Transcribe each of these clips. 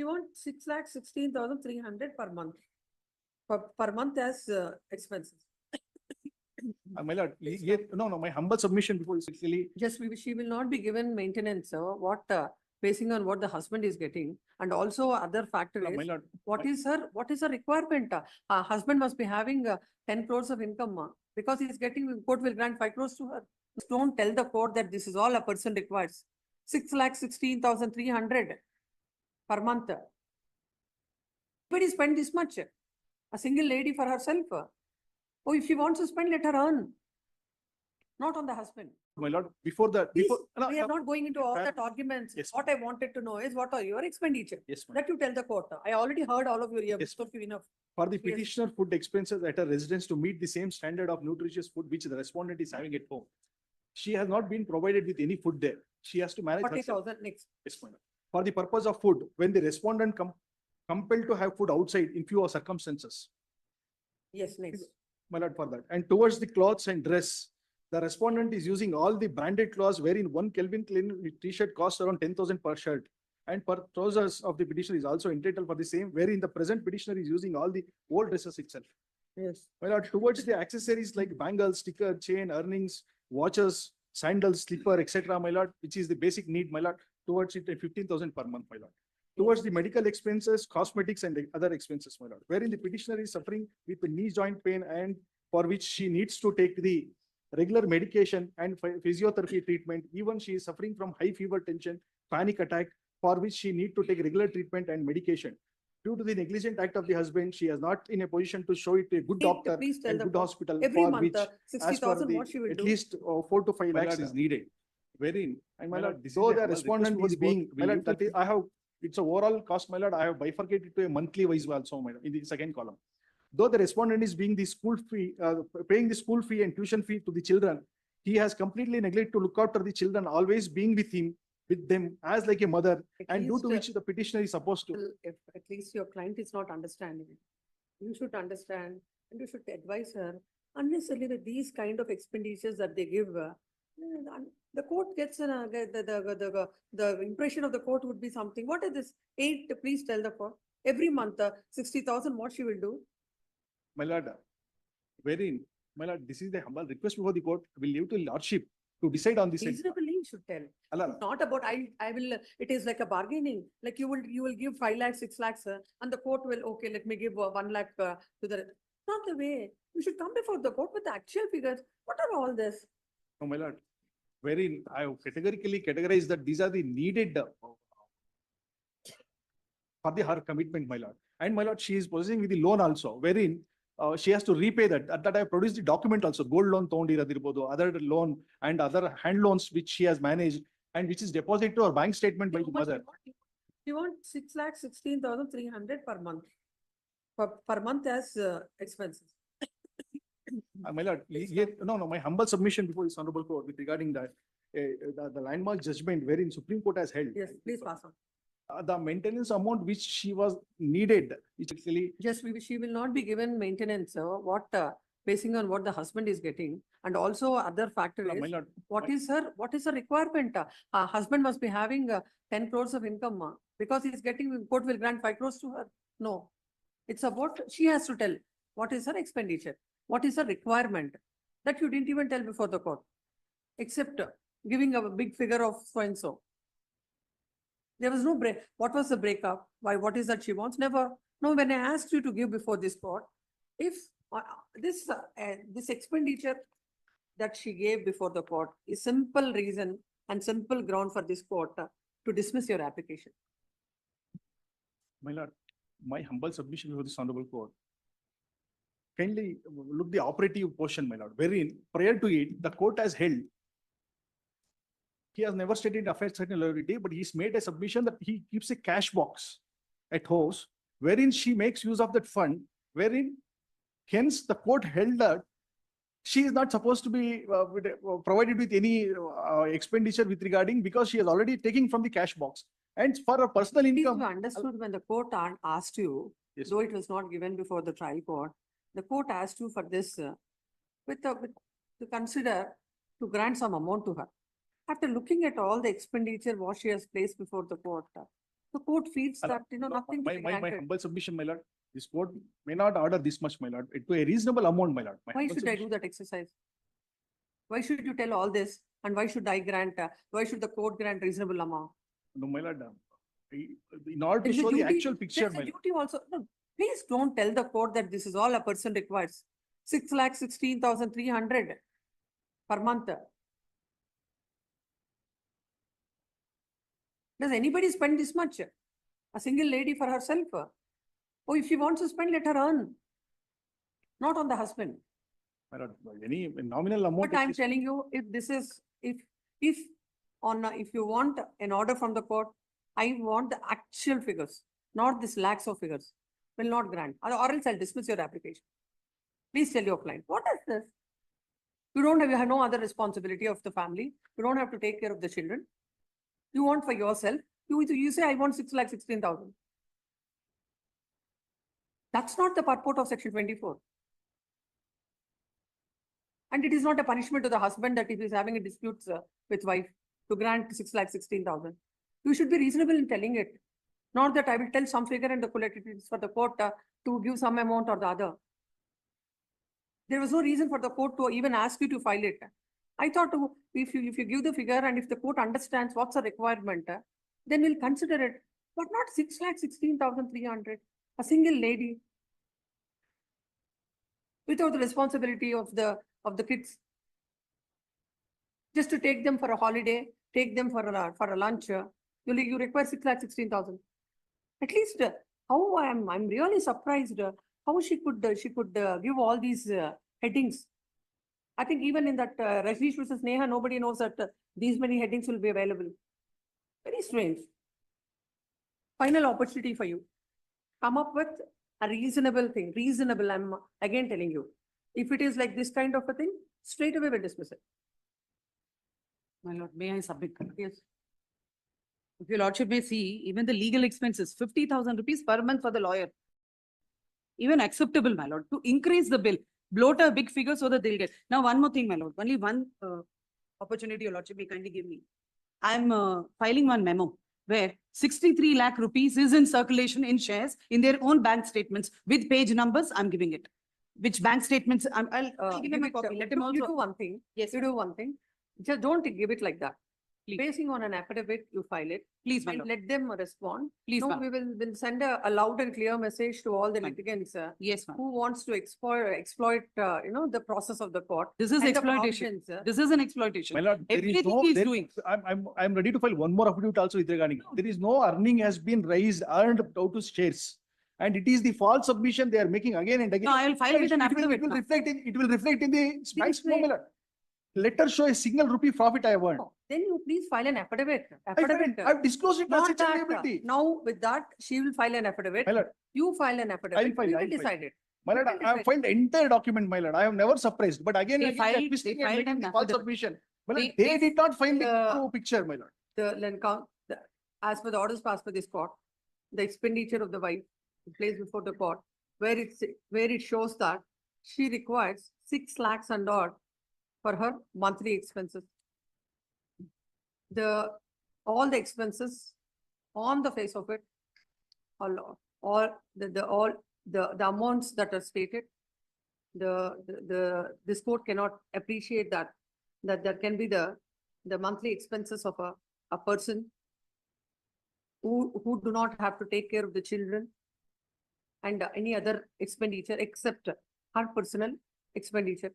She wants 6,16,300 per month. Per month as expenses. My lord, no, my humble submission before is actually, Just she will not be given maintenance, what, basing on what the husband is getting, and also other factor my is, lord, what is her requirement? Husband must be having 10 crores of income, because he is getting, court will grant 5 crores to her. Don't tell the court that this is all a person requires. 6,16,300 per month. Everybody spend this much. A single lady for herself. Oh, if she wants to spend, let her earn. Not on the husband. my lord, before that, Please, before, we are not going into all fair. that arguments. Yes, What I wanted to know is, what are your expenditure? yes, ma'am. That you tell the court. I already heard all of your Yes, ears, so few enough. For the Yes. petitioner food expenses at a residence to meet the same standard of nutritious food which the respondent is having at home. She has not been provided with any food there. She has to manage herself. 40,000 next. Yes, ma'am. For the purpose of food, when the respondent compelled to have food outside in few circumstances. Yes, next. My lord, for that. And towards the clothes and dress, the respondent is using all the branded clothes wherein one Calvin Klein t-shirt costs around 10,000 per shirt. And per trousers of the petitioner is also entitled for the same, wherein the present petitioner is using all the old dresses itself. Yes. My lord, towards the accessories like bangles, sticker, chain, earrings, watches, sandals, slipper, etc., my lord, which is the basic need, my lord, towards it 15,000 per month, my lord. Towards the medical expenses, cosmetics and the other expenses, my lord, wherein the petitioner is suffering with the knee joint pain and for which she needs to take the regular medication and physiotherapy treatment. Even she is suffering from high fever, tension, panic attack, for which she need to take regular treatment and medication. Due to the negligent act of the husband, she is not in a position to show it to a good doctor Please tell and the good court. hospital Every for month, which, as per 60,000, what she will at do? least 4 to 5 My lakhs lord, is needed. wherein, And my my lord, lord, this is though a the humble respondent request is before the being, court. my Will lord, you that is, I have, it's a overall cost, my lord, I have bifurcated to a monthly wise also, my lord, in the second column. Though the respondent is being the school fee, paying the school fee and tuition fee to the children, he has completely neglected to look after the children, always being with them as like a mother, and due to which the petitioner is supposed to. If at least your client is not understanding, you should understand and you should advise her. Unnecessarily with these kind of expenditures that they give, the court gets the impression of the court would be something. What is this? 8, please tell the court. Every month, 60,000, what she will do? My lord, wherein, my lord, this is the humble request before the court. Will leave to lordship to decide on this. Reasonably, you should tell. Allah. Not about I will. It is like a bargaining. Like you will give 5 lakhs, 6 lakhs, and the court will, okay, let me give 1 lakh to the. Not the way. You should come before the court with the actual figures. What are all this? Oh, my lord, wherein I have categorically categorized that these are the needed for her commitment, my lord. And my lord, she is possessing with the loan also, wherein she has to repay that. At that I have produced the document also, gold loan, other loan and other hand loans which she has managed and which is deposited to her bank statement by the mother. You want 6,16,300 per month. Per month as expenses. My lord, no, my humble submission before this honorable court with regarding that the landmark judgment wherein Supreme Court has held. Yes, please pass on. The maintenance amount which she was needed, which actually. Just she will not be given maintenance. What, basing on what the husband is getting, and also other factor No, is, my lord, what is her requirement? Husband must be having 10 crores of income because he is getting, court will grant 5 crores to her. No, it's about, she has to tell what is her expenditure, what is her requirement, that you didn't even tell before the court, except giving a big figure of so and so. There was no break. What was the breakup? Why? What is that she wants? Never. No, when I asked you to give before this court, if this expenditure that she gave before the court is simple reason and simple ground for this court to dismiss your application. My lord, my humble submission before this honorable court. Kindly look the operative portion, my lord, wherein prior to it, the court has held. He has never stated affairs certain liability, but he's made a submission that he keeps a cash box at house, wherein she makes use of that fund, wherein hence the court held that she is not supposed to be provided with any expenditure with regarding, because she is already taking from the cash box. And for her personal income. You understood when the court asked you, yes, though it was not given before the trial court, the court asked you for this to consider to grant some amount to her. After looking at all the expenditure what she has placed before the court, The court feels Allah, that, no, nothing will my, be my granted. humble submission, my lord, this court may not order this much, my lord, to a reasonable amount, my lord. My Why humble should I do submission. that exercise? Why should you tell all this? And why should I grant, why should the court grant reasonable amount? No, my lord, in order to There is a show the duty- actual picture, There is my a lord. duty also, no, please don't tell the court that this is all a person requires. 6,16,300 per month. Does anybody spend this much? A single lady for herself? Oh, if she wants to spend, let her earn. Not on the husband. My lord, any nominal amount. But at I'm least- telling you, if this is, if if you want an order from the court, I want the actual figures, not this lakhs of figures. Will not grant, or else I'll dismiss your application. Please tell your client, what is this? You have no other responsibility of the family. You don't have to take care of the children. You want for yourself. You say, I want 6,16,000. That's not the purport of section 24. And it is not a punishment to the husband that if he is having a dispute with wife to grant 6,16,000. You should be reasonable in telling it. Not that I will tell some figure and the it is for the court to give some amount or the other. There was no reason for the court to even ask you to file it. I thought if you give the figure and if the court understands what's the requirement, then we'll consider it. But not 6,16,300. A single lady without the responsibility of the kids. Just to take them for a holiday, take them for a lunch, you require 6,16,000. At least how I'm really surprised how she could give all these headings. I think even in that Rajneesh versus Neha, nobody knows that these many headings will be available. Very strange. Final opportunity for you. Come up with a reasonable thing. Reasonable, I'm again telling you. If it is like this kind of a thing, straight away we'll dismiss it. My lord, may I submit? Yes. If your lordship may see, even the legal expenses, 50,000 rupees per month for the lawyer. Even acceptable, my lord, to increase the bill, bloat a big figure so that they'll get. Now, one more thing, my lord, only one opportunity your lordship may kindly give me. I'm filing one memo where 63 lakh rupees is in circulation in shares in their own bank statements with page numbers. I'm giving it. Which bank statements? I'll give him a copy. Let him You do also. one thing. Yes, You ma'am. do one thing. Just don't give it like that. Please. Basing on an affidavit, you file it. Please, my And lord. let them respond. Please, No, ma'am. we'll send a loud and clear message to all the Ma'am. litigants Yes, ma'am. who wants to exploit the process of the court. This is and the exploitation. provisions, This is an exploitation. My lord, there is Everything no, he is there- doing. I'm ready to file one more affidavit also with regarding. There is no earning has been raised, earned out to shares. And it is the false submission they are making again and again. No, I will file with an affidavit. It will ma'am. reflect in the bank's Please, no, my lord. Let her show a single rupee profit I have earned. No, then you please file an affidavit. I've disclosed it as Not a that, liability. now with that, she will file an affidavit. My lord, You file an affidavit. file, We I'll will file. decide it. my lord, We will I have decide. filed the entire document, my lord. I have never suppressed, but again, They and again, filed- twisting they and filed making an the false affidavit. submission. My lord, They- they did not find the the- true picture, my lord. As per the orders passed by this court, the expenditure of the wife placed before the court, where it shows that she requires 6 lakhs and odd for her monthly expenses. All the expenses on the face of it, all the amounts that are stated, this court cannot appreciate that there can be the monthly expenses of a person who do not have to take care of the children and any other expenditure except her personal expenditure.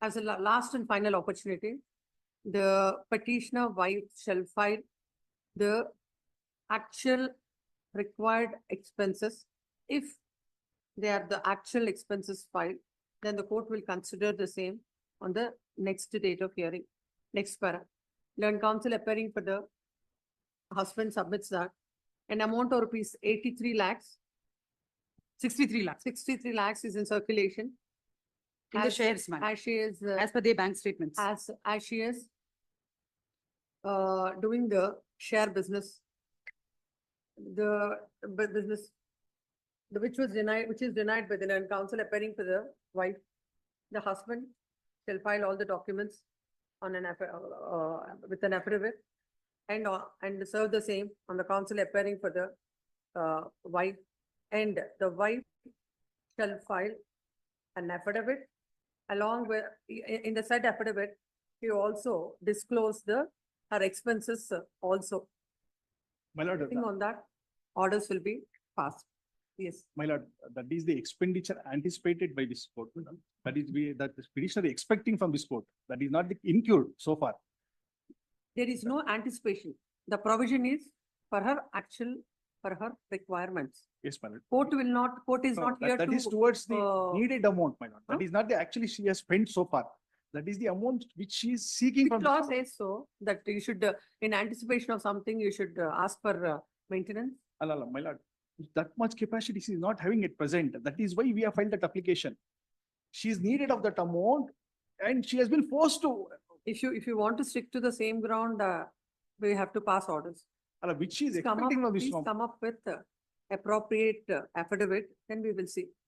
As a last and final opportunity, the petitioner wife shall file the actual required expenses. If they are the actual expenses filed, then the court will consider the same on the next date of hearing. Next para. Learned counsel appearing for the husband submits that an amount of rupees 83 lakhs, 63 lakhs 63 lakhs is in circulation. in the As- shares, ma'am, As she is, as per their bank statements. as she is doing the share business, business, which is denied by the learned counsel appearing for the wife. The husband shall file all the documents on with an affidavit and serve the same on the council appearing for the wife, and the wife shall file an affidavit along with, in the said affidavit, he also disclose her expenses also. My lord, Depending on that, orders will be passed. Yes. my lord, that is the expenditure anticipated by this court. My lord. That is that the petitioner expecting from this court. That is not incurred so far. There is no anticipation. The provision is for her requirements. Yes, my lord. Court is No, not here that is to, towards the uh, needed amount, my lord. That huh? is not the actually she has spent so far. That is the amount which she is seeking which from. law this court. says so, that you should, in anticipation of something, you should ask for maintenance. Alala, my lord, that much capacity she is not having at present. That is why we have filed that application. She is needed of that amount and she has been forced to, If you want to stick to the same ground, we have to pass orders. which she is Please come up, expecting from this. please come up with appropriate affidavit, then we will see.